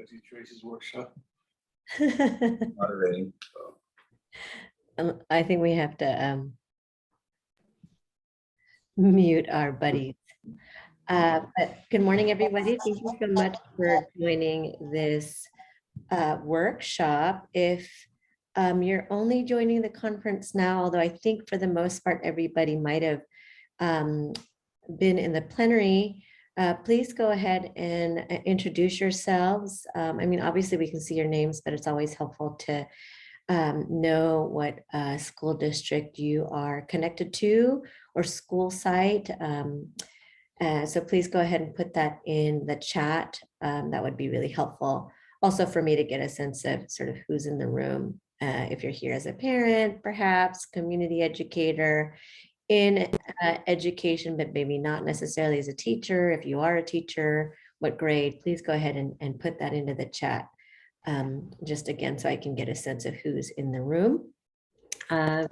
Betty Tracy's workshop. I Moderating. I think we have to mute our buddies. But good morning, everybody. Thank you so much for joining this workshop. If you're only joining the conference now, although I think for the most part, everybody might have been in the plenary, please go ahead and introduce yourselves. I mean, obviously we can see your names, but it's always helpful to know what school district you are connected to or school site. So please go ahead and put that in the chat. That would be really helpful. Also for me to get a sense of sort of who's in the room. If you're here as a parent, perhaps community educator in education, but maybe not necessarily as a teacher. If you are a teacher, what grade, please go ahead and put that into the chat. Just again, so I can get a sense of who's in the room. I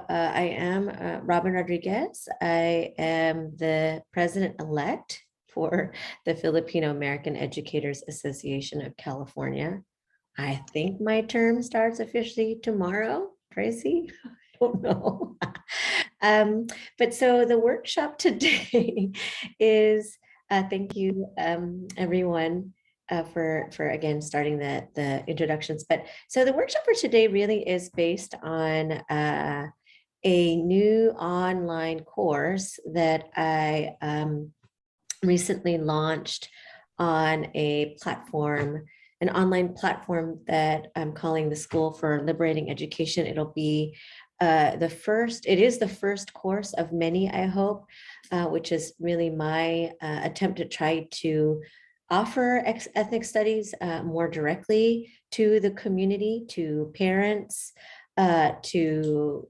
am Robyn Rodriguez. I am the president-elect for the Filipino American Educators Association of California. I think my term starts officially tomorrow, Tracy. I don't know. But so the workshop today is, thank you everyone for again starting the introductions. But so the workshop for today really is based on a new online course that I recently launched on a platform, an online platform that I'm calling the School for Liberating Education. It'll be it is the first course of many, I hope, which is really my attempt to try to offer ethnic studies more directly to the community, to parents, to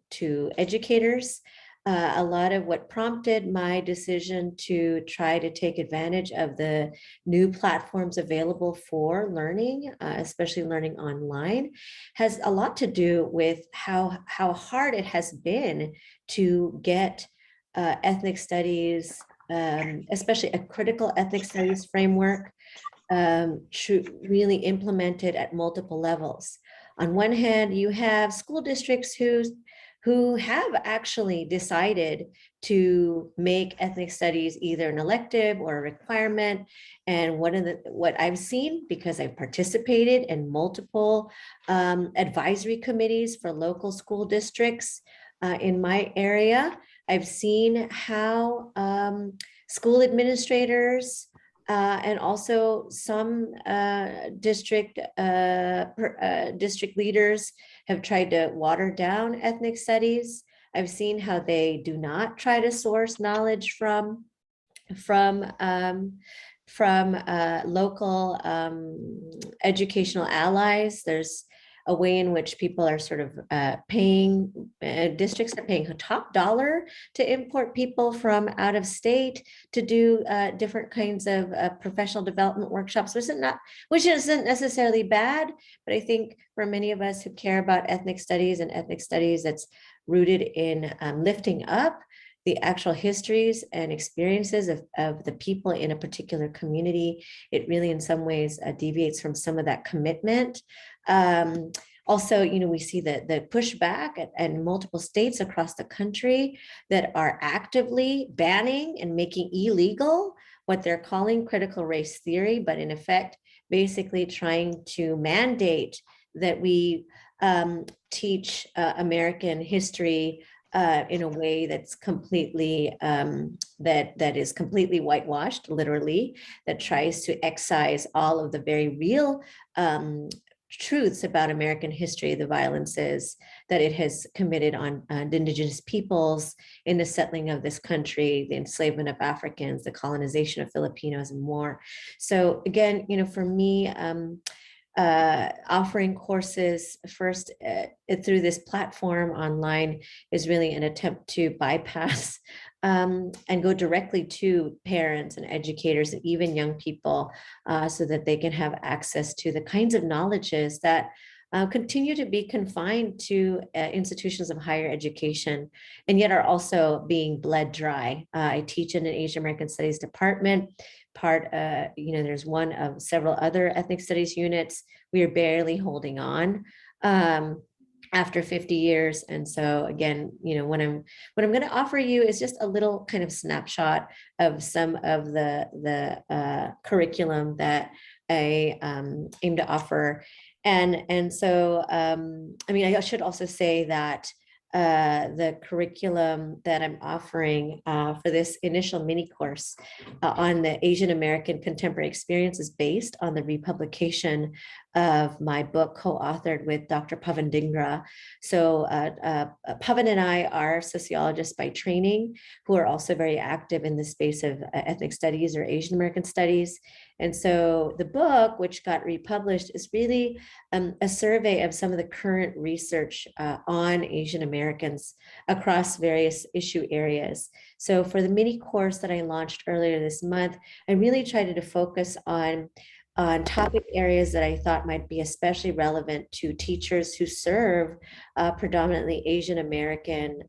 educators. A lot of what prompted my decision to try to take advantage of the new platforms available for learning, especially learning online, has a lot to do with how hard it has been to get ethnic studies, especially a critical ethnic studies framework, really implemented at multiple levels. On one hand, you have school districts who have actually decided to make ethnic studies either an elective or a requirement. And what I've seen, because I've participated in multiple advisory committees for local school districts in my area, I've seen how school administrators and also some district leaders have tried to water down ethnic studies. I've seen how they do not try to source knowledge from local educational allies. There's a way in which people are sort of districts are paying top dollar to import people from out of state to do different kinds of professional development workshops, which isn't necessarily bad, but I think for many of us who care about ethnic studies and ethnic studies that's rooted in lifting up the actual histories and experiences of the people in a particular community, it really in some ways deviates from some of that commitment. Also, we see the pushback in multiple states across the country that are actively banning and making illegal what they're calling critical race theory, but in effect, basically trying to mandate that we teach American history in a way that's completely that is completely whitewashed, literally, that tries to excise all of the very real truths about American history, the violences that it has committed on indigenous peoples in the settling of this country, the enslavement of Africans, the colonization of Filipinos, and more. So again, for me, offering courses first through this platform online is really an attempt to bypass and go directly to parents and educators and even young people so that they can have access to the kinds of knowledges that continue to be confined to institutions of higher education, and yet are also being bled dry. I teach in an Asian American Studies department. There's one of several other ethnic studies units. We are barely holding on after 50 years. And so again, what I'm going to offer you is just a little kind of snapshot of some of the curriculum that I aim to offer. And so, I should also say that the curriculum that I'm offering for this initial mini course on the Asian American Contemporary Experience is based on the republication of my book co-authored with Dr. Pavan Dhingra. So Pavan and I are sociologists by training who are also very active in the space of ethnic studies or Asian American studies. And so the book, which got republished, is really a survey of some of the current research on Asian Americans across various issue areas. So for the mini course that I launched earlier this month, I really tried to focus on topic areas that I thought might be especially relevant to teachers who serve predominantly Asian American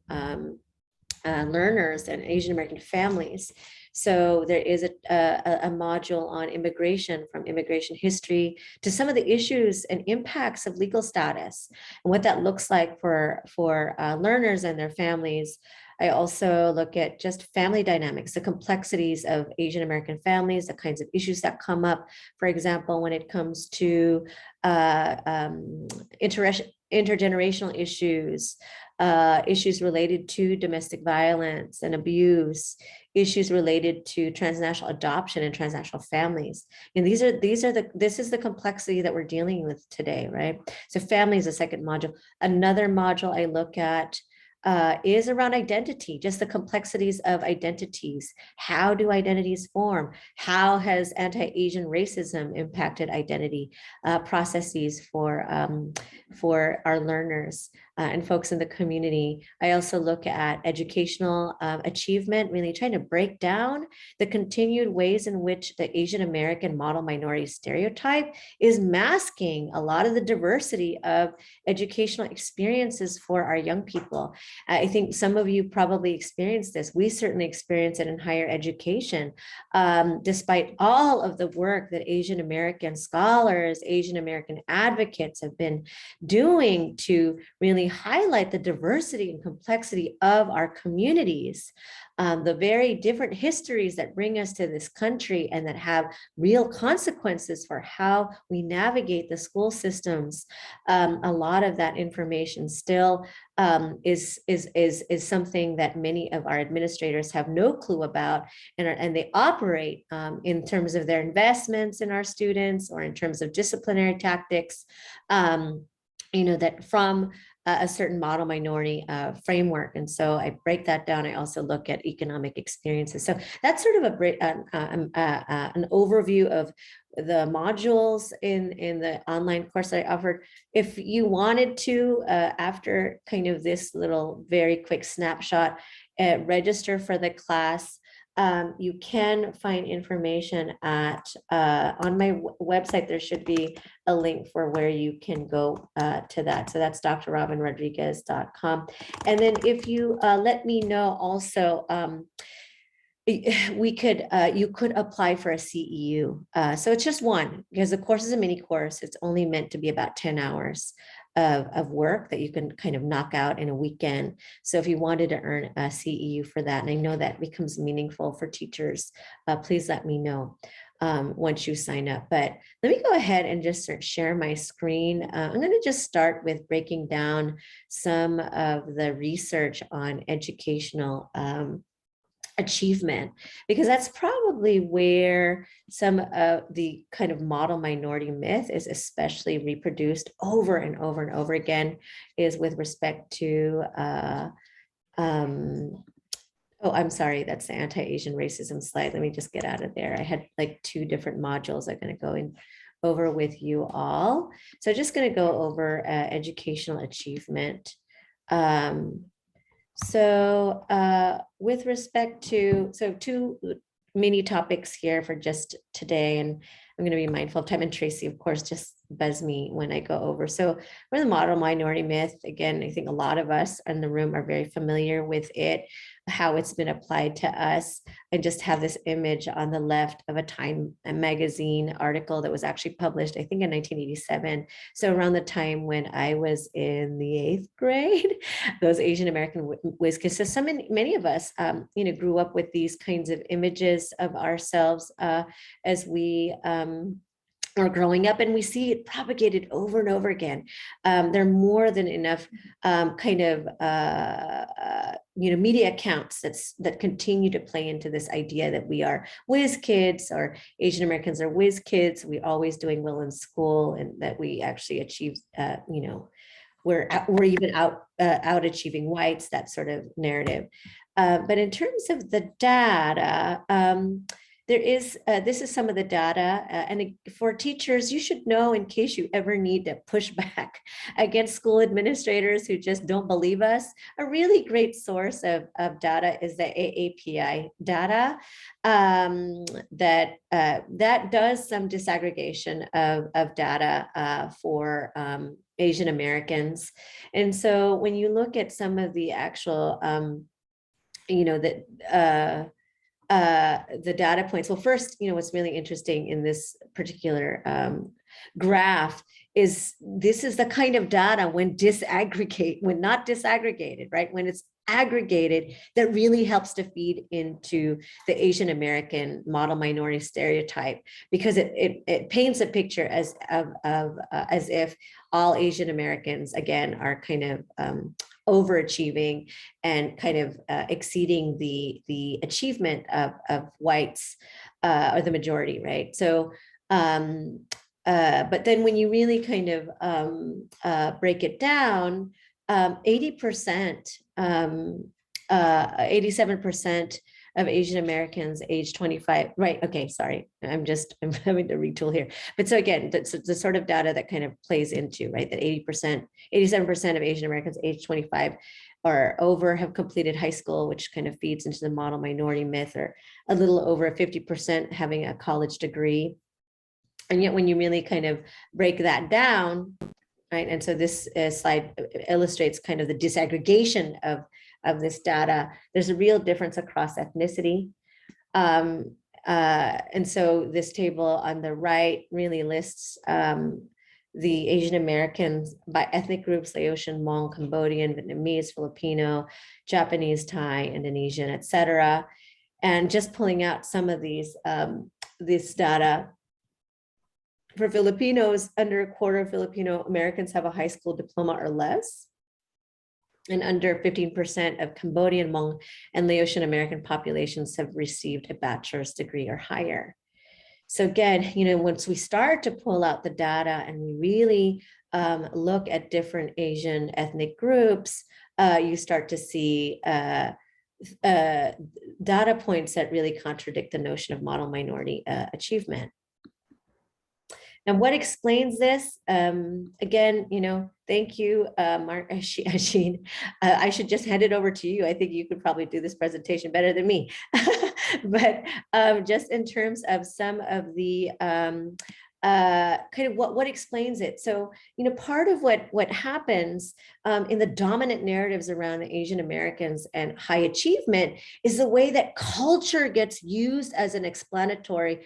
learners and Asian American families. So there is a module on immigration, from immigration history to some of the issues and impacts of legal status and what that looks like for learners and their families. I also look at just family dynamics, the complexities of Asian American families, the kinds of issues that come up, for example, when it comes to intergenerational issues, issues related to domestic violence and abuse, issues related to transnational adoption and transnational families. And this is the complexity that we're dealing with today, right? So family is a second module. Another module I look at is around identity, just the complexities of identities. How do identities form? How has anti-Asian racism impacted identity processes for our learners and folks in the community? I also look at educational achievement, really trying to break down the continued ways in which the Asian American model minority stereotype is masking a lot of the diversity of educational experiences for our young people. I think some of you probably experienced this. We certainly experience it in higher education, despite all of the work that Asian American scholars, Asian American advocates have been doing to really highlight the diversity and complexity of our communities, the very different histories that bring us to this country and that have real consequences for how we navigate the school systems. A lot of that information still is something that many of our administrators have no clue about, and they operate in terms of their investments in our students or in terms of disciplinary tactics, that from a certain model minority framework. And so I break that down. I also look at economic experiences. So that's sort of an overview of the modules in the online course that I offered. If you wanted to, after kind of this little very quick snapshot, register for the class. You can find information at on my website. There should be a link for where you can go to that. So that's drrobynrodriguez.com. And then if you let me know also, you could apply for a CEU. So it's just one, because the course is a mini course. It's only meant to be about 10 hours of work that you can kind of knock out in a weekend. So if you wanted to earn a CEU for that, and I know that becomes meaningful for teachers, please let me know once you sign up. But let me go ahead and just share my screen. I'm going to just start with breaking down some of the research on educational achievement, because that's probably where some of the kind of model minority myth is especially reproduced over and over and over again, is with respect to oh, I'm sorry, that's the anti-Asian racism slide. Let me just get out of there. I had like two different modules I'm going to go in over with you all. So just going to go over educational achievement. So with respect to, so two mini topics here for just today, and I'm going to be mindful of time. And Tracy, of course, just buzz me when I go over. So for the model minority myth, again, I think a lot of us in the room are very familiar with it, how it's been applied to us. I just have this image on the left of a Time magazine article that was actually published, I think in 1987. So around the time when I was in the 8th grade, those Asian American whiz kids. So many of us, grew up with these kinds of images of ourselves as we are growing up, and we see it propagated over and over again. There are more than enough media accounts that continue to play into this idea that we are whiz kids, or Asian Americans are whiz kids. We're always doing well in school, and that we actually achieve, we're even out achieving whites, that sort of narrative. But in terms of the data, there is, this is some of the data, and for teachers, you should know, in case you ever need to push back against school administrators who just don't believe us, a really great source of data is the AAPI data, that does some disaggregation of data for Asian Americans. And so when you look at some of the actual, the data points. Well, first, what's really interesting in this particular graph is this is the kind of data when not disaggregated, right? When it's aggregated, that really helps to feed into the Asian American model minority stereotype, because it paints a picture as if all Asian Americans, again, are kind of overachieving and kind of exceeding the achievement of whites, or the majority, right? So, but then when you really kind of break it down, 80%, 87% of Asian Americans age 25, right? Okay, sorry, I'm having to retool here. But so again, that's the sort of data that kind of plays into, right, that 80%, 87% of Asian Americans age 25 or over have completed high school, which kind of feeds into the model minority myth, or a little over 50% having a college degree. And yet when you really kind of break that down, right, and so this slide illustrates kind of the disaggregation of this data, there's a real difference across ethnicity. And so this table on the right really lists the Asian Americans by ethnic groups: Laotian, Hmong, Cambodian, Vietnamese, Filipino, Japanese, Thai, Indonesian, etc. And just pulling out some of these, this data. For Filipinos, under a quarter of Filipino Americans have a high school diploma or less. And under 15% of Cambodian, Hmong, and Laotian American populations have received a bachelor's degree or higher. So again, once we start to pull out the data and we really look at different Asian ethnic groups, you start to see data points that really contradict the notion of model minority achievement. And what explains this? Again, thank you, Mark Asheen. I should just hand it over to you. I think you could probably do this presentation better than me. But just in terms of some of the kind of what explains it. So, part of what happens in the dominant narratives around Asian Americans and high achievement is the way that culture gets used as an explanation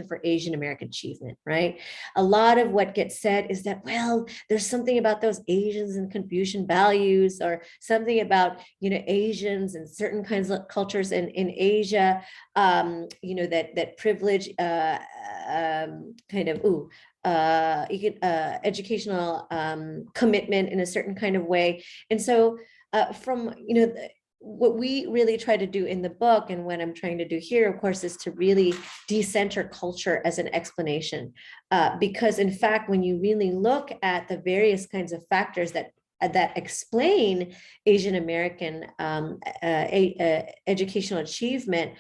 for Asian American achievement, right? A lot of what gets said is that, well, there's something about those Asians and Confucian values, or something about, Asians and certain kinds of cultures in Asia, that privilege educational commitment in a certain kind of way. And so from, what we really try to do in the book, and what I'm trying to do here, of course, is to really decenter culture as an explanation. Because in fact, when you really look at the various kinds of factors that explain Asian American educational achievement,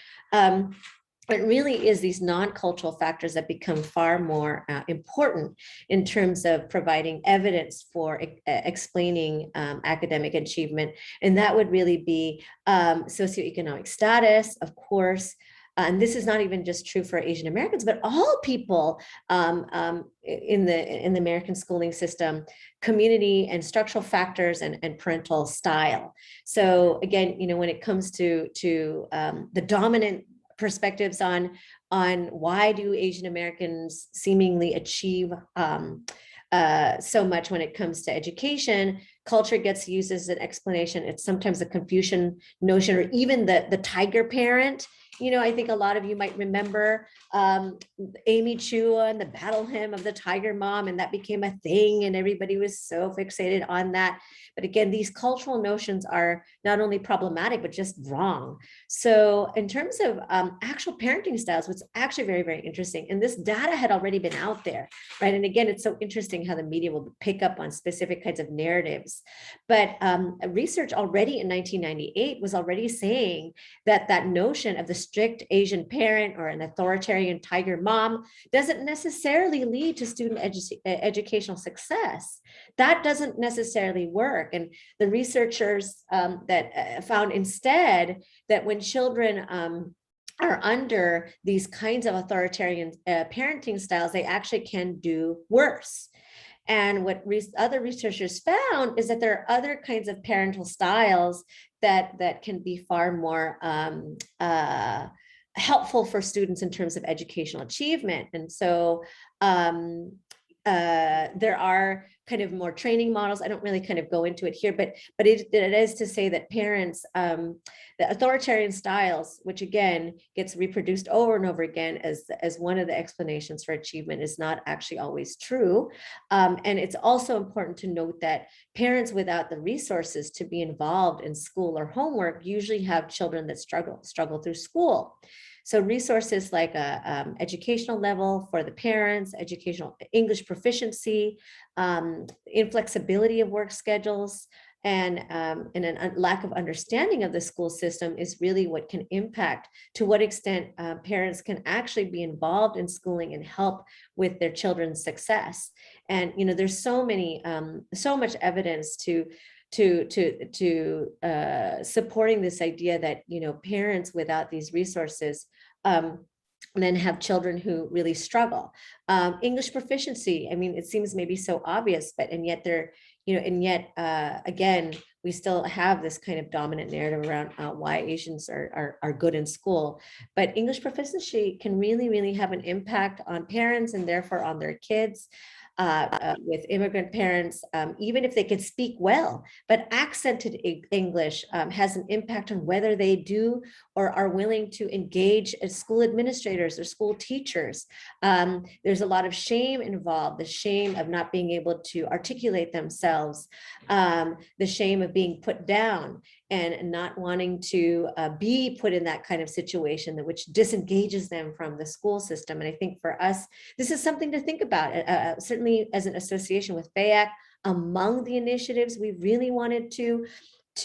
it really is these non-cultural factors that become far more important in terms of providing evidence for explaining academic achievement. And that would really be socioeconomic status, of course, and this is not even just true for Asian Americans, but all people in the American schooling system, community and structural factors and parental style. So again, when it comes to the dominant perspectives on why do Asian Americans seemingly achieve so much when it comes to education, culture gets used as an explanation. It's sometimes a Confucian notion, or even the tiger parent. I think a lot of you might remember Amy Chua and the battle hymn of the tiger mom, and that became a thing, and everybody was so fixated on that. But again, these cultural notions are not only problematic, but just wrong. So in terms of actual parenting styles, what's actually very, very interesting, and this data had already been out there, right? And again, it's so interesting how the media will pick up on specific kinds of narratives. But research already in 1998 was already saying that notion of the strict Asian parent or an authoritarian tiger mom doesn't necessarily lead to student educational success. That doesn't necessarily work. And the researchers that found instead that when children are under these kinds of authoritarian parenting styles, they actually can do worse. And what other researchers found is that there are other kinds of parental styles that can be far more helpful for students in terms of educational achievement. And so there are kind of more training models. I don't really kind of go into it here, but it is to say that parents, the authoritarian styles, which again gets reproduced over and over again as one of the explanations for achievement, is not actually always true. And it's also important to note that parents without the resources to be involved in school or homework usually have children that struggle through school. So resources like a educational level for the parents, educational English proficiency, inflexibility of work schedules, and a lack of understanding of the school system is really what can impact to what extent parents can actually be involved in schooling and help with their children's success. And there's so much evidence to supporting this idea that parents without these resources then have children who really struggle. English proficiency, I mean, it seems maybe so obvious, but and yet again, we still have this kind of dominant narrative around why Asians are good in school. But English proficiency can really, really have an impact on parents and therefore on their kids. With immigrant parents, even if they can speak well, but accented English has an impact on whether they do or are willing to engage as school administrators or school teachers. There's a lot of shame involved, the shame of not being able to articulate themselves, the shame of being put down and not wanting to be put in that kind of situation which disengages them from the school system. And I think for us, this is something to think about, certainly as an association with FAYAC. Among the initiatives we really wanted to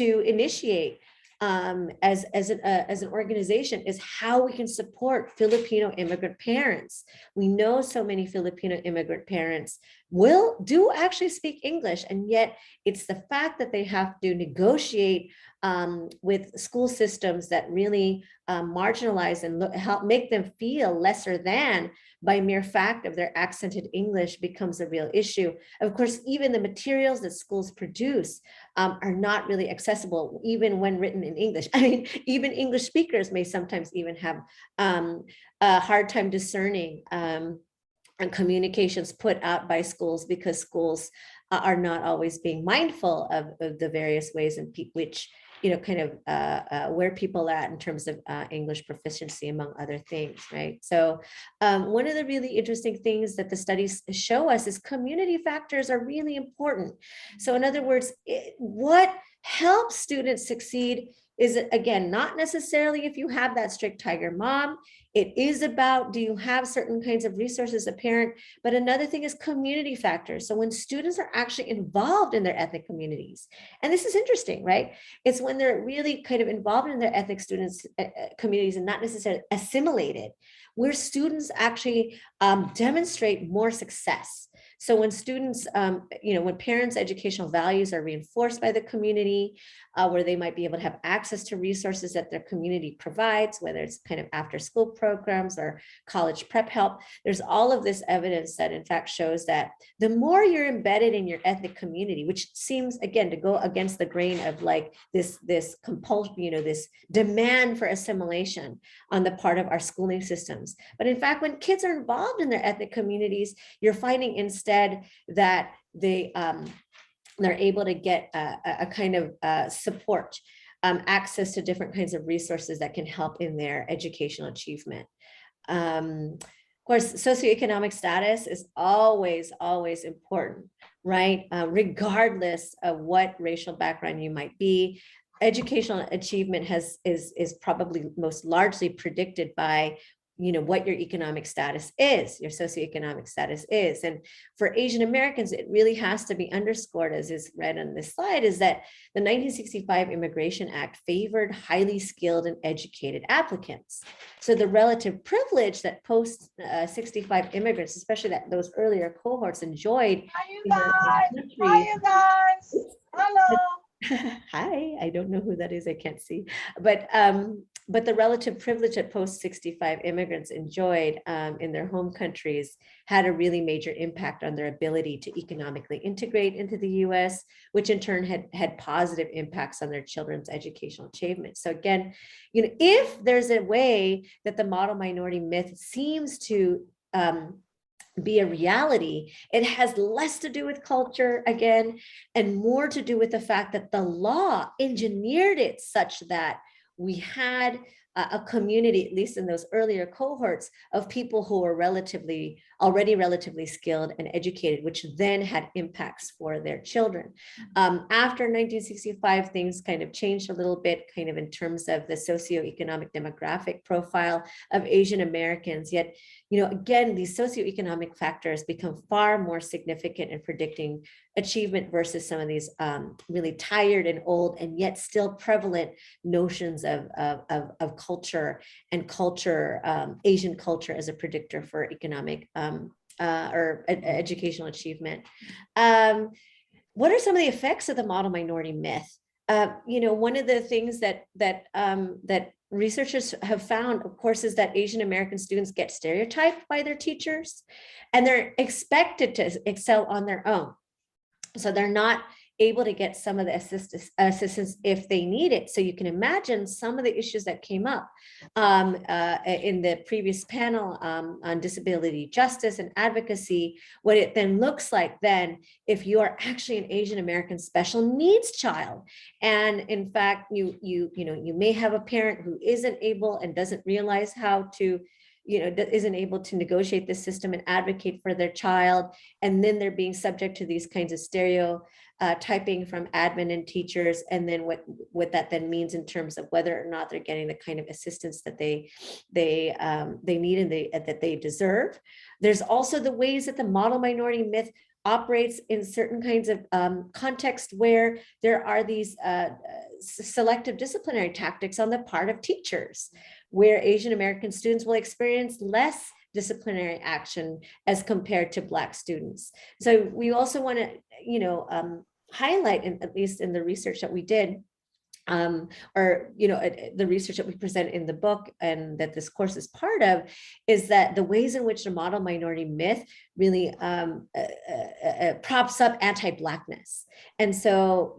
initiate as an organization is how we can support Filipino immigrant parents. We know so many Filipino immigrant parents do actually speak English, and yet it's the fact that they have to negotiate with school systems that really marginalize and help make them feel lesser than by mere fact of their accented English becomes a real issue. Of course, even the materials that schools produce are not really accessible, even when written in English. I mean, even English speakers may sometimes even have a hard time discerning and communications put out by schools, because schools are not always being mindful of the various ways in which kind of where people are at in terms of English proficiency, among other things, right? So one of the really interesting things that the studies show us is community factors are really important. So in other words, what helps students succeed is, again, not necessarily if you have that strict tiger mom. It is about, do you have certain kinds of resources as a parent? But another thing is community factors. So when students are actually involved in their ethnic communities, and this is interesting, right? It's when they're really kind of involved in their ethnic students communities and not necessarily assimilated, where students actually demonstrate more success. So when students, when parents' educational values are reinforced by the community, where they might be able to have access to resources that their community provides, whether it's kind of after school programs or college prep help, there's all of this evidence that in fact shows that the more you're embedded in your ethnic community, which seems again to go against the grain of like this compulsion, this demand for assimilation on the part of our schooling systems. But in fact, when kids are involved in their ethnic communities, you're finding instead that they're able to get a kind of support, access to different kinds of resources that can help in their educational achievement. Of course, socioeconomic status is always, always important, right? Regardless of what racial background you might be, educational achievement is probably most largely predicted by what your economic status is, your socioeconomic status is. And for Asian Americans, it really has to be underscored, as is read on this slide, is that the 1965 Immigration Act favored highly skilled and educated applicants. So the relative privilege that post 65 immigrants, especially those earlier cohorts, enjoyed. Hi, you guys. Hi, you guys. Hello. Hi, I don't know who that is. I can't see, but the relative privilege that post-65 immigrants enjoyed in their home countries had a really major impact on their ability to economically integrate into the U.S., which in turn had positive impacts on their children's educational achievement. So again, if there's a way that the model minority myth seems to be a reality, it has less to do with culture again, and more to do with the fact that the law engineered it such that we had a community, at least in those earlier cohorts, of people who were already relatively skilled and educated, which then had impacts for their children. After 1965, things kind of changed a little bit, kind of in terms of the socioeconomic demographic profile of Asian Americans. Yet, again, these socioeconomic factors become far more significant in predicting achievement versus some of these really tired and old and yet still prevalent notions of culture and Asian culture as a predictor for economic or educational achievement. What are some of the effects of the model minority myth? One of the things that researchers have found, of course, is that Asian American students get stereotyped by their teachers, and they're expected to excel on their own. So they're not able to get some of the assistance if they need it. So you can imagine some of the issues that came up in the previous panel on disability justice and advocacy, what it then looks like then if you are actually an Asian American special needs child. And in fact, you may have a parent who isn't able and doesn't realize how to isn't able to negotiate the system and advocate for their child. And then they're being subject to these kinds of stereotyping from admin and teachers. And then what that then means in terms of whether or not they're getting the kind of assistance that they need and that they deserve. There's also the ways that the model minority myth operates in certain kinds of context where there are these selective disciplinary tactics on the part of teachers, where Asian American students will experience less disciplinary action as compared to Black students. So we also want to, highlight, at least in the research that we did, the research that we present in the book and that this course is part of, is that the ways in which the model minority myth really props up anti-Blackness. And so,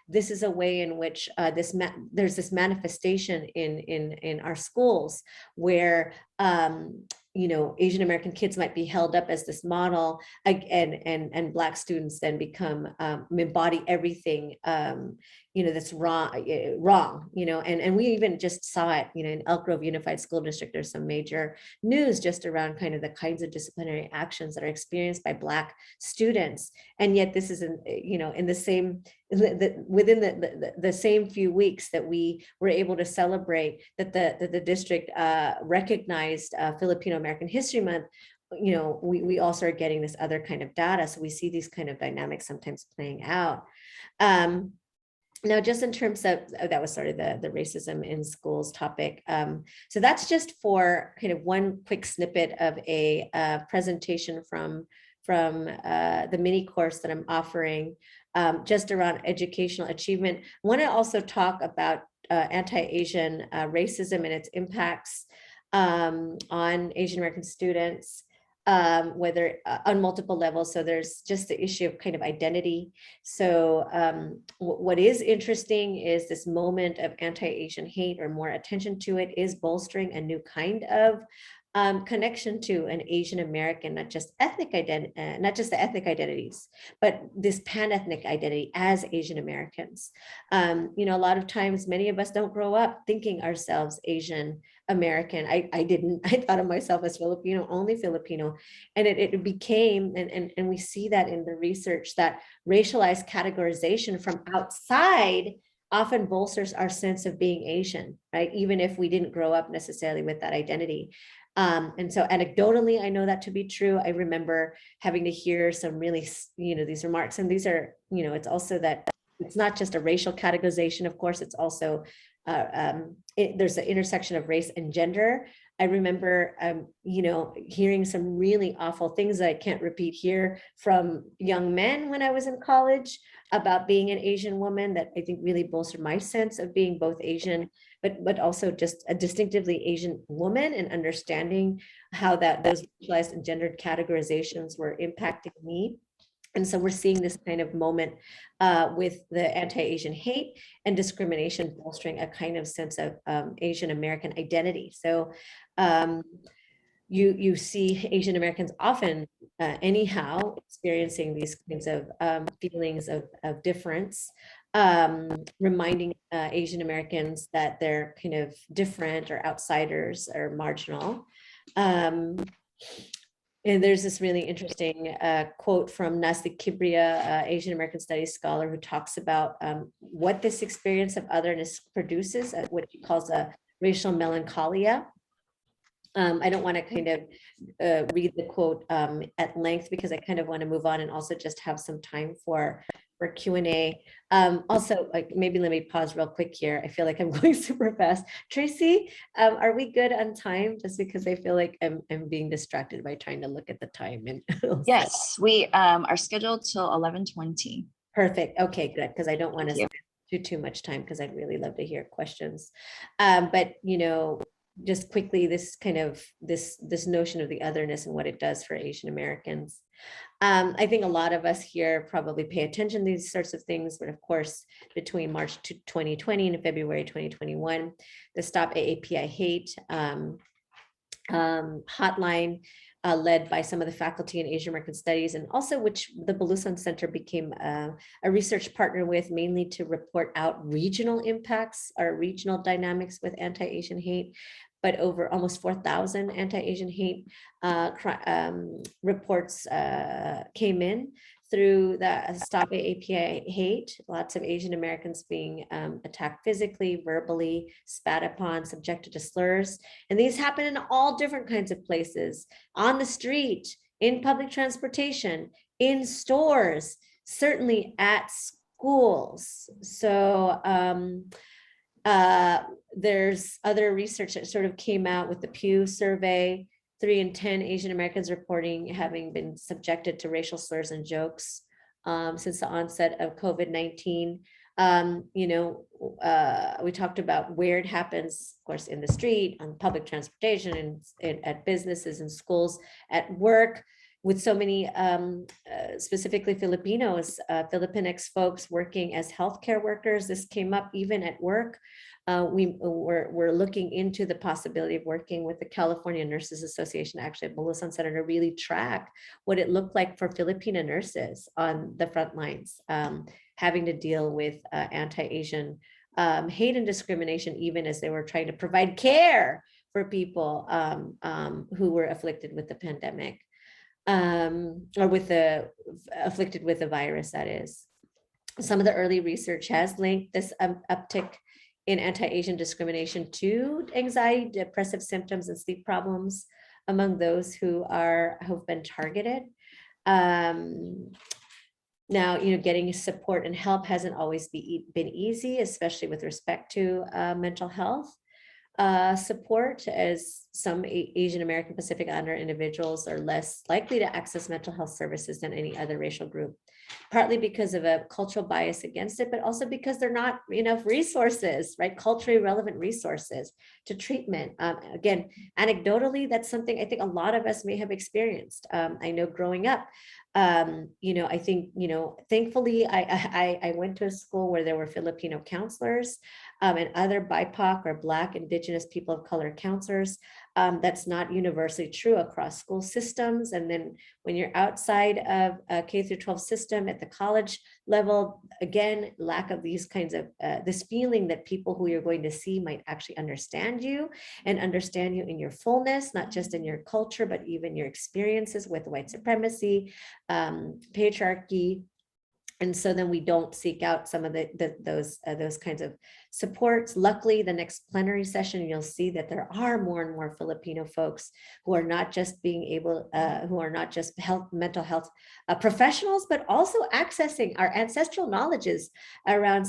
this is a way in which there's this manifestation in our schools where Asian American kids might be held up as this model, and Black students then become embody everything that's wrong, and we even just saw it, in Elk Grove Unified School District. There's some major news just around kind of the kinds of disciplinary actions that are experienced by Black students, and yet this is in the same within the same few weeks that we were able to celebrate that the district recognized Filipino American History Month. We also are getting this other kind of data, so we see these kind of dynamics sometimes playing out. Now, just in terms of, that was sort of the racism in schools topic. So that's just for kind of one quick snippet of a presentation from the mini course that I'm offering just around educational achievement. I want to also talk about anti-Asian racism and its impacts on Asian American students, whether on multiple levels. So there's just the issue of kind of identity. So what is interesting is this moment of anti-Asian hate, or more attention to it, is bolstering a new kind of connection to an Asian American, not just ethnic identity, not just the ethnic identities, but this pan-ethnic identity as Asian Americans. You know, a lot of times, many of us don't grow up thinking ourselves Asian American. I didn't. I thought of myself as Filipino, only Filipino, and it became, and we see that in the research, that racialized categorization from outside often bolsters our sense of being Asian, right? Even if we didn't grow up necessarily with that identity. And so anecdotally, I know that to be true. I remember having to hear some really, you know, these remarks, and these are, you know, it's also that it's not just a racial categorization, of course, it's also, there's an intersection of race and gender. I remember, you know, hearing some really awful things that I can't repeat here from young men when I was in college about being an Asian woman, that I think really bolstered my sense of being both Asian, but also just a distinctively Asian woman, and understanding how those racialized and gendered categorizations were impacting me. And so we're seeing this kind of moment with the anti-Asian hate and discrimination bolstering a kind of sense of Asian American identity. So you see Asian Americans often anyhow experiencing these kinds of feelings of difference, reminding Asian Americans that they're kind of different or outsiders or marginal. And there's this really interesting quote from Nasi Kibria, Asian American Studies scholar, who talks about what this experience of otherness produces, what he calls a racial melancholia. I don't want to kind of read the quote at length, because I kind of want to move on and also just have some time for Q&A. Also, like, maybe let me pause real quick here. I feel like I'm going super fast. Tracy, are we good on time? Just because I feel like I'm being distracted by trying to look at the time. And yes, we are scheduled till 11:20. Perfect. Okay, good. Because I don't want to spend too much time, because I'd really love to hear questions. But, you know, just quickly, this kind of this notion of the otherness and what it does for Asian Americans. I think a lot of us here probably pay attention to these sorts of things, but of course, between March 2020 and February 2021, the Stop AAPI Hate hotline, led by some of the faculty in Asian American Studies, and also which the Balusan Center became a research partner with, mainly to report out regional impacts or regional dynamics with anti-Asian hate. But over almost 4,000 anti-Asian hate reports came in through the Stop AAPI Hate. Lots of Asian Americans being attacked physically, verbally, spat upon, subjected to slurs. And these happen in all different kinds of places: on the street, in public transportation, in stores, certainly at schools. So there's other research that sort of came out with the Pew survey. 3 in 10 Asian Americans reporting having been subjected to racial slurs and jokes since the onset of COVID-19. You know, we talked about where it happens, of course, in the street, on public transportation, and at businesses and schools, at work, with so many, specifically Filipinos, Filipinx folks working as healthcare workers. This came up even at work. We're looking into the possibility of working with the California Nurses Association, actually at Balusan Center, to really track what it looked like for Filipino nurses on the front lines, having to deal with anti-Asian hate and discrimination, even as they were trying to provide care for people who were afflicted with the pandemic. Or with the afflicted with the virus, that is. Some of the early research has linked this uptick in anti-Asian discrimination to anxiety, depressive symptoms, and sleep problems among those who've been targeted. Now, you know, getting support and help hasn't always been easy, especially with respect to mental health. support, as some Asian American Pacific Islander individuals are less likely to access mental health services than any other racial group, partly because of a cultural bias against it, but also because there are not enough resources, right? Culturally relevant resources to treatment. Again, anecdotally, that's something I think a lot of us may have experienced. I know growing up, I think, thankfully I went to a school where there were Filipino counselors and other BIPOC or Black, Indigenous, people of color counselors. That's not universally true across school systems. And then when you're outside of a K through 12 system at the college level, again, lack of these kinds of, this feeling that people who you're going to see might actually understand you and understand you in your fullness, not just in your culture, but even your experiences with white supremacy, patriarchy. And so then we don't seek out some of those kinds of supports. Luckily, the next plenary session, you'll see that there are more and more Filipino folks who are not just mental health professionals, but also accessing our ancestral knowledges around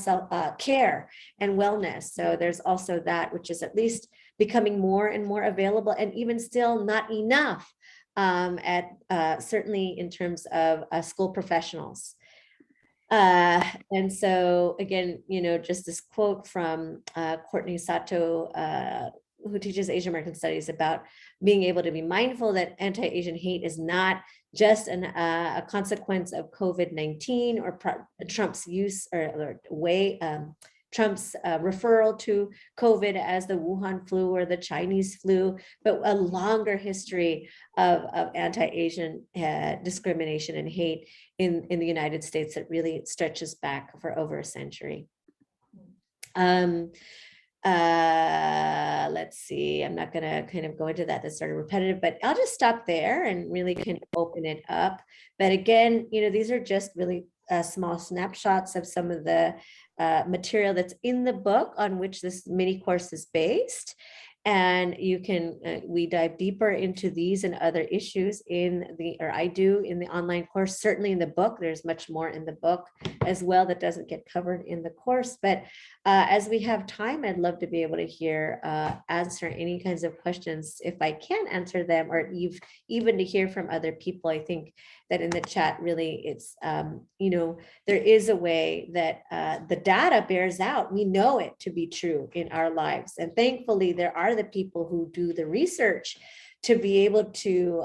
care and wellness. So there's also that, which is at least becoming more and more available, and even still not enough certainly in terms of school professionals. And so again, just this quote from Courtney Sato, who teaches Asian American Studies, about being able to be mindful that anti-Asian hate is not just a consequence of COVID-19 or Trump's use or way, Trump's referral to COVID as the Wuhan flu or the Chinese flu, but a longer history of anti-Asian discrimination and hate in the United States that really stretches back for over a century. Let's see, I'm not gonna kind of go into that, that's sort of repetitive, but I'll just stop there and really kind of open it up. But again, these are just really small snapshots of some of the material that's in the book on which this mini course is based. And you can, we dive deeper into these and other issues I do in the online course. Certainly in the book, there's much more in the book as well that doesn't get covered in the course. But as we have time, I'd love to be able to answer any kinds of questions if I can answer them, or even to hear from other people. I think that in the chat, really, it's, there is a way that the data bears out. We know it to be true in our lives. And thankfully, there are the people who do the research to be able to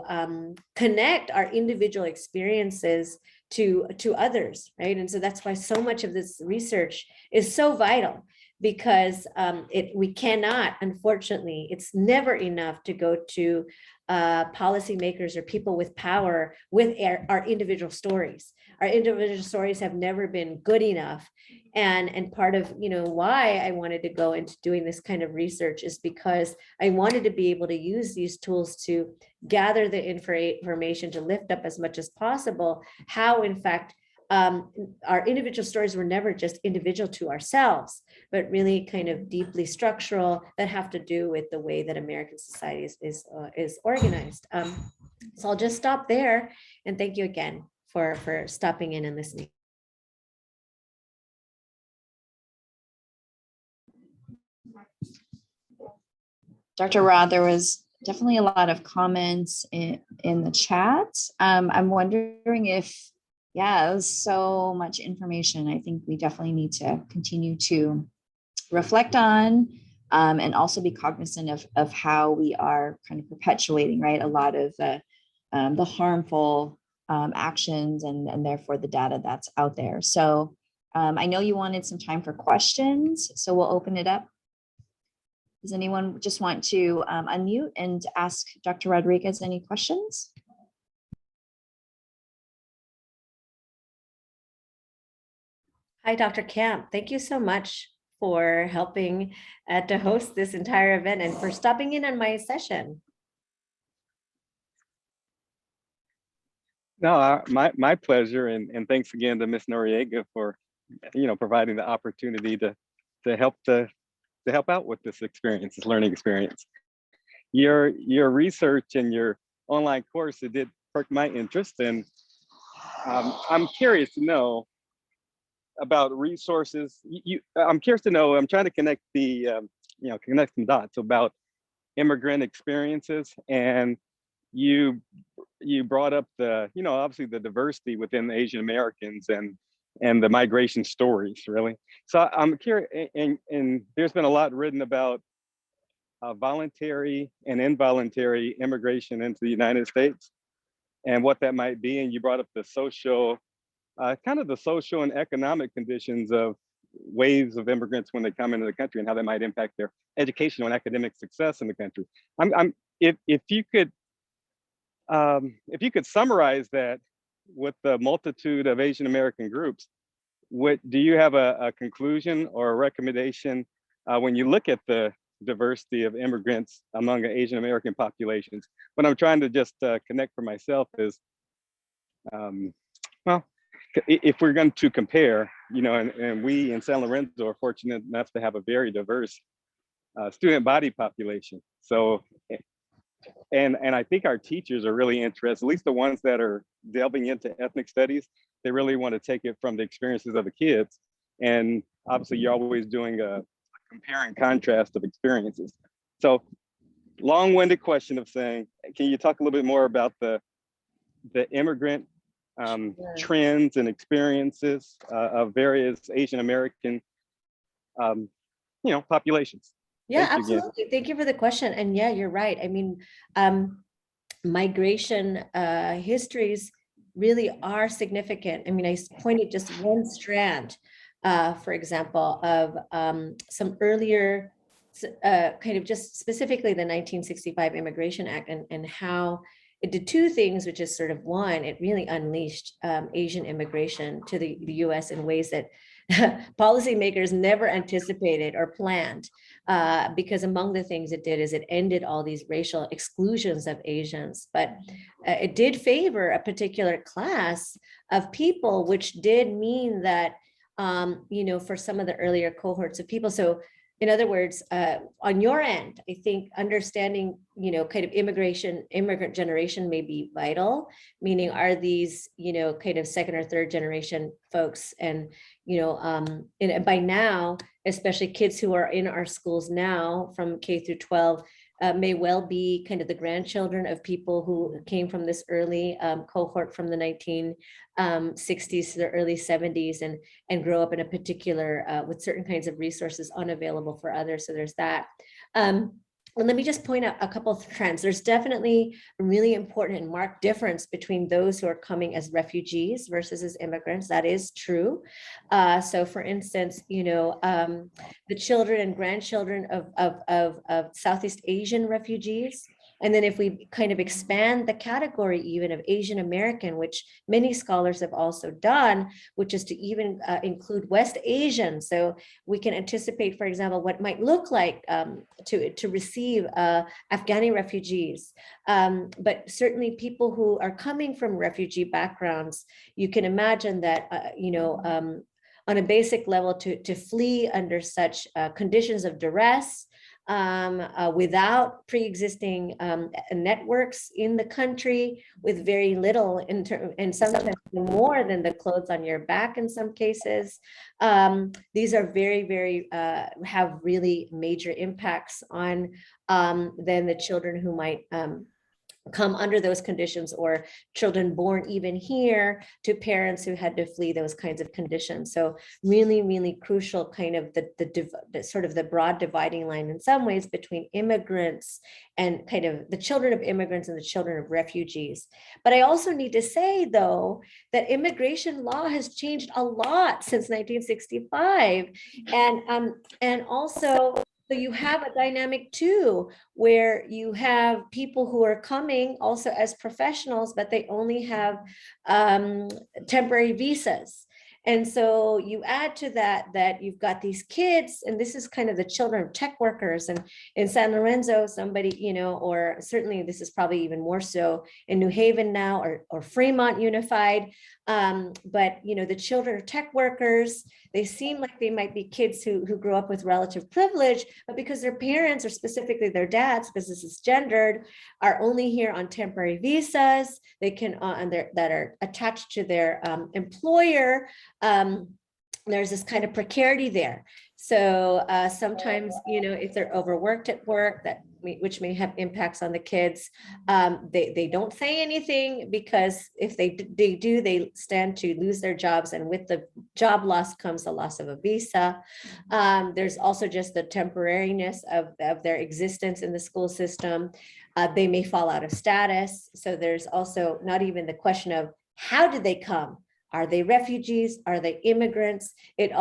connect our individual experiences to others, right? And so that's why so much of this research is so vital, because we cannot, unfortunately, it's never enough to go to policymakers or people with power with our individual stories. Our individual stories have never been good enough. And part of why I wanted to go into doing this kind of research is because I wanted to be able to use these tools to gather the information to lift up as much as possible how, in fact, our individual stories were never just individual to ourselves, but really kind of deeply structural, that have to do with the way that American society is organized. So I'll just stop there, and thank you again for stopping in and listening. Dr. Rod, there was definitely a lot of comments in the chat. I'm wondering if, it was so much information. I think we definitely need to continue to reflect on and also be cognizant of how we are kind of perpetuating, right, a lot of the harmful actions and therefore the data that's out there. So I know you wanted some time for questions, so we'll open it up. Does anyone just want to unmute and ask Dr. Rodriguez any questions? Hi, Dr. Camp. Thank you so much for helping to host this entire event and for stopping in on my session. No, my pleasure, and thanks again to Ms. Noriega for providing the opportunity to help out with this experience, this learning experience. Your research and your online course, it did perk my interest, and I'm curious to know about resources. I'm curious to know. I'm trying to connect the connect some dots about immigrant experiences. And you brought up the, obviously the diversity within the Asian Americans and the migration stories, really. So I'm curious, and there's been a lot written about voluntary and involuntary immigration into the United States and what that might be. And you brought up the social and economic conditions of waves of immigrants when they come into the country and how they might impact their educational and academic success in the country. If you could summarize that with the multitude of Asian American groups, do you have a conclusion or a recommendation when you look at the diversity of immigrants among the Asian American populations? What I'm trying to just connect for myself is, well, if we're going to compare, and we in San Lorenzo are fortunate enough to have a very diverse student body population. So, and I think our teachers are really interested, at least the ones that are delving into ethnic studies, they really want to take it from the experiences of the kids. And obviously you're always doing a compare and contrast of experiences. So long-winded question of saying, can you talk a little bit more about the immigrant trends and experiences of various Asian American, populations? Yeah, absolutely. Thank you for the question. And yeah, you're right. I mean, migration histories really are significant. I mean, I pointed just one strand, for example, of some earlier kind of just specifically the 1965 Immigration Act and how it did two things, which is sort of one, it really unleashed Asian immigration to the US in ways that policymakers never anticipated or planned, because among the things it did is it ended all these racial exclusions of Asians, but it did favor a particular class of people, which did mean that, for some of the earlier cohorts of people. So in other words, on your end, I think understanding, kind of immigrant generation may be vital, meaning are these, kind of second or third generation folks. And, and by now, especially kids who are in our schools now from K through 12, may well be kind of the grandchildren of people who came from this early cohort from the 1960s to the early 70s and grow up in a particular with certain kinds of resources unavailable for others. So there's that. And let me just point out a couple of trends. There's definitely a really important and marked difference between those who are coming as refugees versus as immigrants. That is true. So for instance, the children and grandchildren of Southeast Asian refugees. And then if we kind of expand the category even of Asian American, which many scholars have also done, which is to even include West Asian. So we can anticipate, for example, what it might look like to receive Afghani refugees. But certainly people who are coming from refugee backgrounds, you can imagine that, on a basic level to flee under such conditions of duress, without pre-existing networks in the country, with very little and sometimes more than the clothes on your back in some cases. These are very, very, have really major impacts on then the children who might come under those conditions, or children born even here to parents who had to flee those kinds of conditions. So really, really crucial kind of the sort of the broad dividing line in some ways between immigrants and kind of the children of immigrants and the children of refugees. But I also need to say, though, that immigration law has changed a lot since 1965. And also, so you have a dynamic too, where you have people who are coming also as professionals, but they only have temporary visas. And so you add to that you've got these kids, and this is kind of the children of tech workers. And in San Lorenzo, somebody, or certainly this is probably even more so in New Haven now, or Fremont Unified. But, the children of tech workers, they seem like they might be kids who grew up with relative privilege, but because their parents, or specifically their dads, because this is gendered, are only here on temporary visas, they can, that are attached to their employer, there's this kind of precarity there. So sometimes, if they're overworked at work, which may have impacts on the kids, they don't say anything, because if they do, they stand to lose their jobs. And with the job loss comes the loss of a visa. There's also just the temporariness of their existence in the school system. They may fall out of status. So there's also not even the question of how did they come? Are they refugees? Are they immigrants? It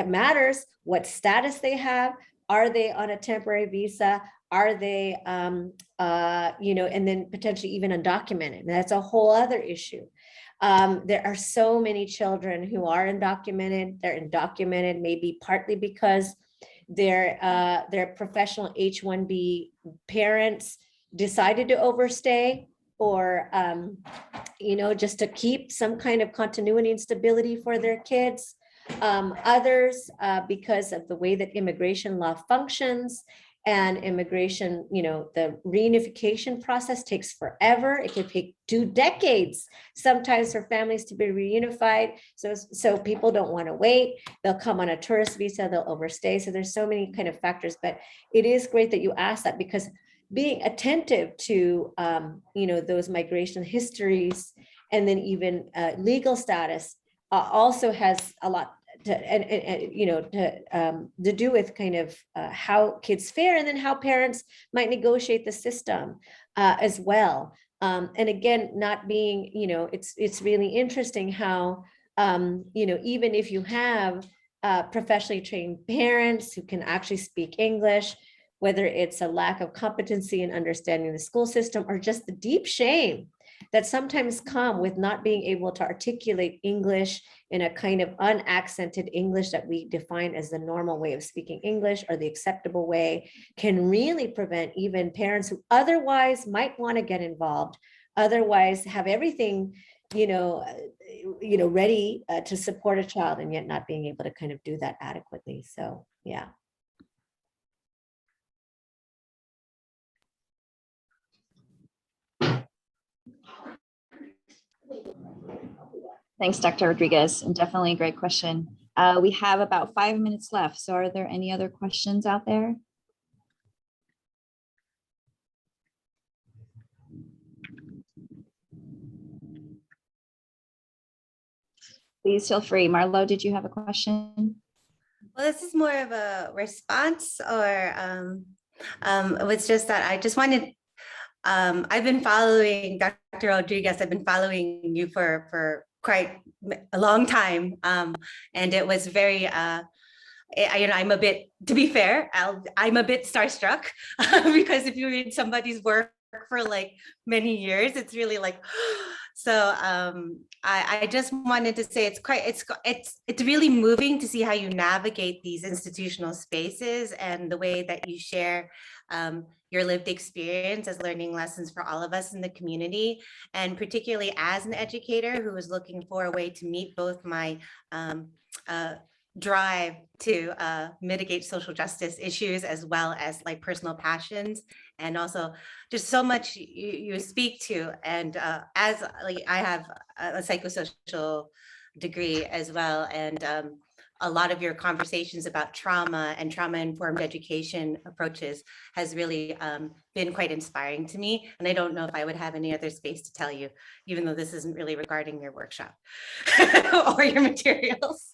matters what status they have. Are they on a temporary visa? Are they, and then potentially even undocumented? And that's a whole other issue. There are so many children who are undocumented. They're undocumented maybe partly because their professional H-1B parents decided to overstay, or just to keep some kind of continuity and stability for their kids. Others, because of the way that immigration law functions, and immigration, the reunification process takes forever. It could take 2 decades sometimes for families to be reunified. So people don't want to wait. They'll come on a tourist visa, they'll overstay. So there's so many kind of factors, but it is great that you asked that, because being attentive to, those migration histories, and then even legal status also has a lot to do with kind of how kids fare, and then how parents might negotiate the system as well. And again, not being, it's really interesting how, even if you have professionally trained parents who can actually speak English, whether it's a lack of competency in understanding the school system, or just the deep shame that sometimes come with not being able to articulate English in a kind of unaccented English that we define as the normal way of speaking English, or the acceptable way, can really prevent even parents who otherwise might want to get involved, otherwise have everything, ready to support a child, and yet not being able to kind of do that adequately. So, yeah. Thanks, Dr. Rodriguez, and definitely a great question. We have about 5 minutes left. So are there any other questions out there? Please feel free. Marlo, did you have a question? Well, this is more of a response, or it was just that I just wanted, I've been following Dr. Rodriguez. I've been following you for quite a long time. And it was very, I'm a bit, to be fair, I'm a bit starstruck because if you read somebody's work for like many years, it's really like, so I just wanted to say it's really moving to see how you navigate these institutional spaces, and the way that you share your lived experience as learning lessons for all of us in the community, and particularly as an educator who was looking for a way to meet both my drive to mitigate social justice issues, as well as like personal passions, and also just so much you speak to. And as like I have a psychosocial degree as well, and a lot of your conversations about trauma and trauma-informed education approaches has really been quite inspiring to me. And I don't know if I would have any other space to tell you, even though this isn't really regarding your workshop or your materials.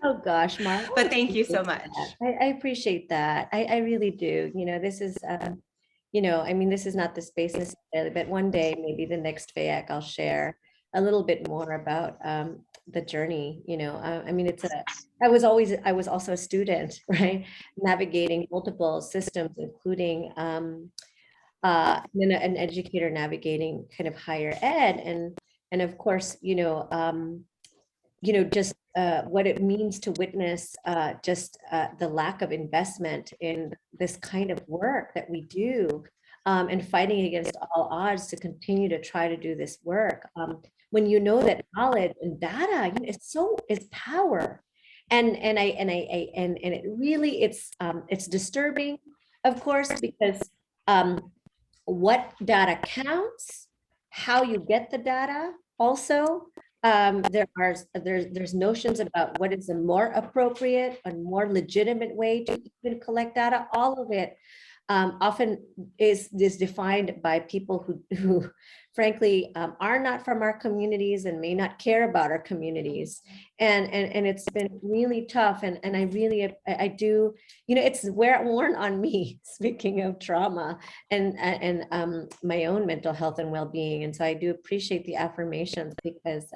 Oh gosh, Mark. But thank you so much. I appreciate that. I really do. This is, this is not the space necessarily, but one day, maybe the next FAAC, I'll share a little bit more about the journey. I was also a student, right? Navigating multiple systems, including an educator navigating kind of higher ed, and of course, just what it means to witness the lack of investment in this kind of work that we do, and fighting against all odds to continue to try to do this work. When you know that knowledge and data, it's power, and it really it's disturbing, of course, because what data counts, how you get the data, also. there's notions about what is a more appropriate and more legitimate way to even collect data. All of it often is defined by people who frankly are not from our communities and may not care about our communities. And it's been really tough. And I do, it's worn on me, speaking of trauma and my own mental health and well-being. And so I do appreciate the affirmations because,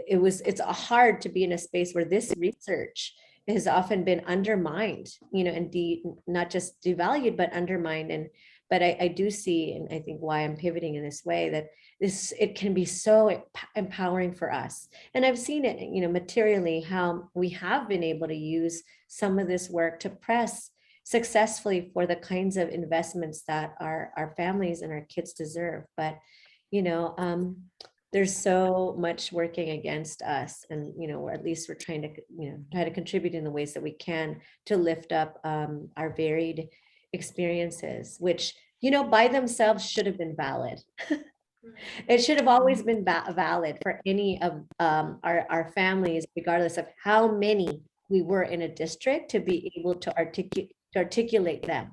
it's hard to be in a space where this research has often been undermined, indeed, not just devalued, but undermined. But I do see, and I think why I'm pivoting in this way, that it can be so empowering for us. And I've seen it, materially, how we have been able to use some of this work to press successfully for the kinds of investments that our families and our kids deserve. But, there's so much working against us, and or at least we're trying to try to contribute in the ways that we can to lift up our varied experiences, which by themselves should have been valid. It should have always been valid for any of our families, regardless of how many we were in a district, to be able to articulate them.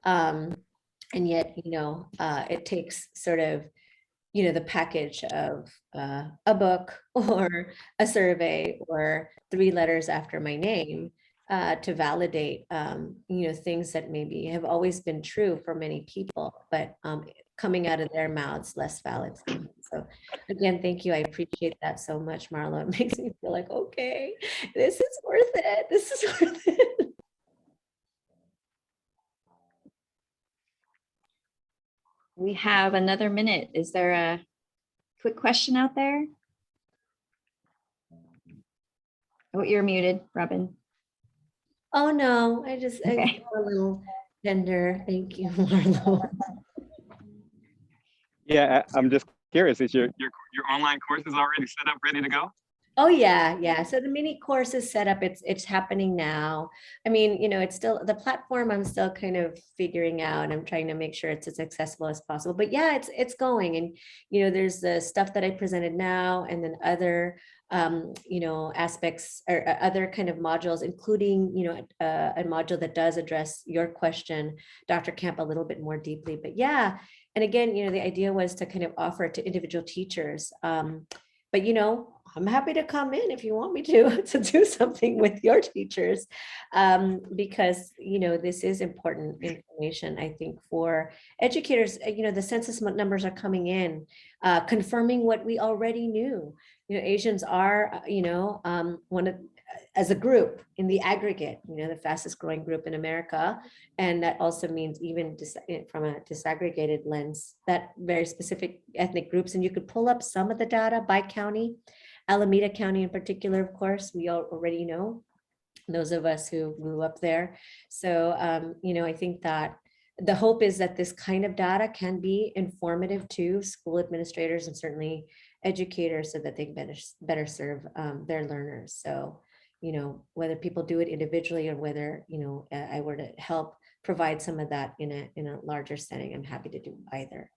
And yet it takes sort of the package of a book or a survey or 3 letters after my name to validate, things that maybe have always been true for many people, but coming out of their mouths less valid. So again, thank you. I appreciate that so much, Marlo. It makes me feel like, okay, this is worth it. This is worth it. We have another minute. Is there a quick question out there? Oh, you're muted, Robyn. Oh no, I Okay. a little tender. Thank you, Marlo. Yeah, I'm just curious, is your online courses already set up, ready to go? Oh yeah. So the mini course is set up. It's happening now. I mean, it's still the platform. I'm still kind of figuring out. I'm trying to make sure it's as accessible as possible. But yeah, it's going. And there's the stuff that I presented now, and then other aspects or other kind of modules, including a module that does address your question, Dr. Camp, a little bit more deeply. But yeah, and again, the idea was to kind of offer it to individual teachers. But I'm happy to come in if you want me to do something with your teachers, because this is important information, I think, for educators. The census numbers are coming in, confirming what we already knew. Asians are one of, as a group in the aggregate, the fastest growing group in America. And that also means, even from a disaggregated lens, that very specific ethnic groups. And you could pull up some of the data by county, Alameda County in particular, of course, we already know, those of us who grew up there. So, I think that the hope is that this kind of data can be informative to school administrators and certainly educators, so that they can better serve their learners. So, whether people do it individually or whether, I were to help provide some of that in a larger setting, I'm happy to do either.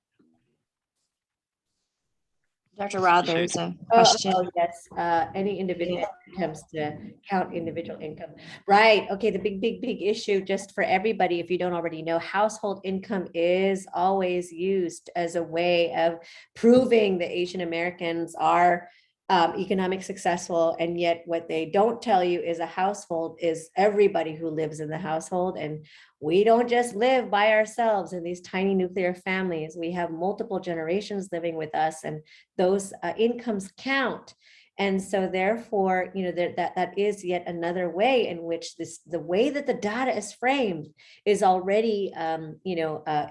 Dr. Rod, there's a question. Oh, yes. Any individual attempts to count individual income. Right. Okay. The big issue, just for everybody, if you don't already know, household income is always used as a way of proving that Asian Americans are economic successful. And yet what they don't tell you is a household is everybody who lives in the household. And we don't just live by ourselves in these tiny nuclear families. We have multiple generations living with us, and those incomes count. And so therefore, that is yet another way in which the way that the data is framed is already,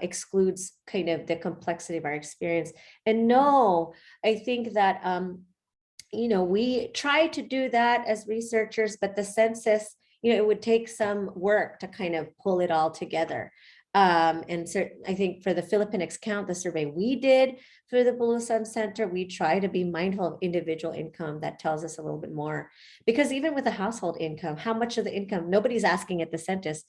excludes kind of the complexity of our experience. And no, I think that, we try to do that as researchers, but the census, it would take some work to kind of pull it all together. And I think for the Filipinx count, the survey we did for the Bulusan Center, we try to be mindful of individual income. That tells us a little bit more, because even with the household income, how much of the income, nobody's asking at the census,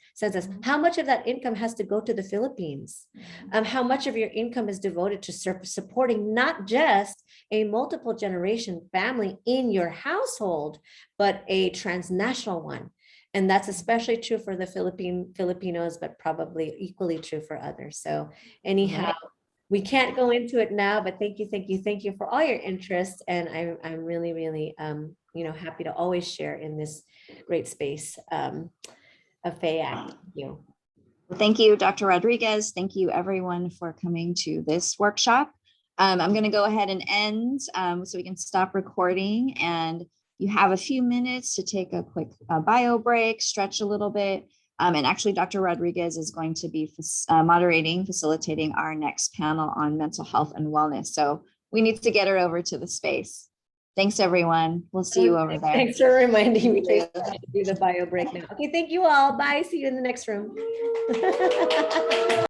how much of that income has to go to the Philippines? How much of your income is devoted to supporting not just a multiple generation family in your household, but a transnational one. And that's especially true for the Filipinos, but probably equally true for others. So anyhow, we can't go into it now, but thank you for all your interest. And I'm really, really, happy to always share in this great space of FAAC. Thank you. Thank you, Dr. Rodriguez. Thank you, everyone, for coming to this workshop. I'm going to go ahead and end so we can stop recording, and you have a few minutes to take a quick bio break, stretch a little bit. And actually, Dr. Rodriguez is going to be facilitating our next panel on mental health and wellness. So we need to get her over to the space. Thanks, everyone. We'll see you over there. Thanks for reminding me to do the bio break now. Okay, thank you all. Bye. See you in the next room.